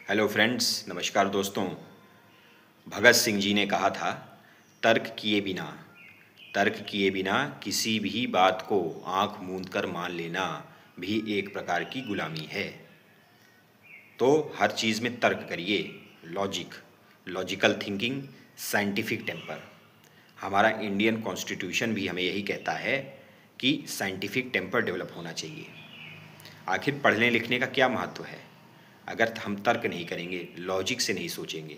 Hello friends, नमस्कार दोस्तों। भगत सिंह जी ने कहा था, तर्क किए बिना किसी भी बात को आंख मूंद कर मान लेना भी एक प्रकार की गुलामी है। तो हर चीज़ में तर्क करिए। Logical thinking, scientific temper. हमारा इंडियन कॉन्स्टिट्यूशन भी हमें यही कहता है कि साइंटिफिक टेम्पर डेवलप होना चाहिए। आखिर पढ़ने लिखने का क्या महत्व है अगर हम तर्क नहीं करेंगे, लॉजिक से नहीं सोचेंगे,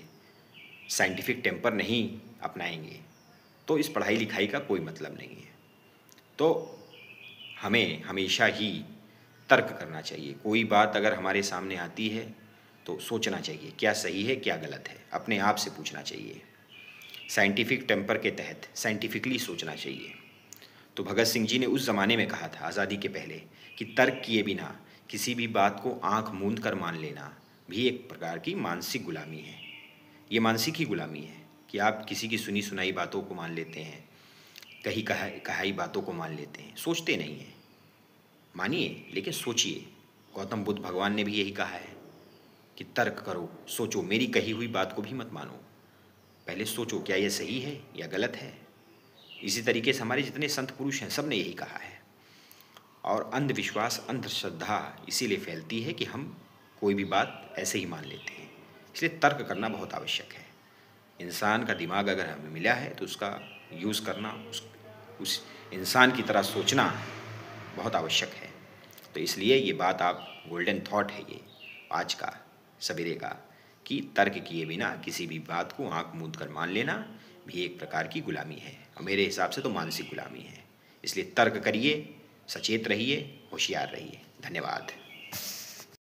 साइंटिफिक टेम्पर नहीं अपनाएंगे, तो इस पढ़ाई लिखाई का कोई मतलब नहीं है। तो हमें हमेशा ही तर्क करना चाहिए। कोई बात अगर हमारे सामने आती है तो सोचना चाहिए, क्या सही है क्या गलत है, अपने आप से पूछना चाहिए। साइंटिफिक टेम्पर के तहत साइंटिफिकली सोचना चाहिए। तो भगत सिंह जी ने उस ज़माने में कहा था, आज़ादी के पहले, कि तर्क किए बिना किसी भी बात को आंख मूंद कर मान लेना भी एक प्रकार की मानसिक गुलामी है। ये मानसिक ही गुलामी है कि आप किसी की सुनी सुनाई बातों को मान लेते हैं, कही कहाई बातों को मान लेते हैं, सोचते नहीं हैं। मानिए लेकिन सोचिए। गौतम बुद्ध भगवान ने भी यही कहा है कि तर्क करो, सोचो, मेरी कही हुई बात को भी मत मानो, पहले सोचो क्या यह सही है या गलत है। इसी तरीके से हमारे जितने संत पुरुष हैं सब ने यही कहा है। और अंधविश्वास, अंधश्रद्धा इसीलिए फैलती है कि हम कोई भी बात ऐसे ही मान लेते हैं। इसलिए तर्क करना बहुत आवश्यक है। इंसान का दिमाग अगर हमें मिला है तो उसका यूज़ करना, उस इंसान की तरह सोचना बहुत आवश्यक है। तो इसलिए ये बात आप गोल्डन थॉट है ये आज का सवेरे का, कि तर्क किए बिना किसी भी बात को आंख मूंद कर मान लेना भी एक प्रकार की गुलामी है, और मेरे हिसाब से तो मानसिक गुलामी है। इसलिए तर्क करिए, सचेत रहिए, होशियार रहिए। धन्यवाद।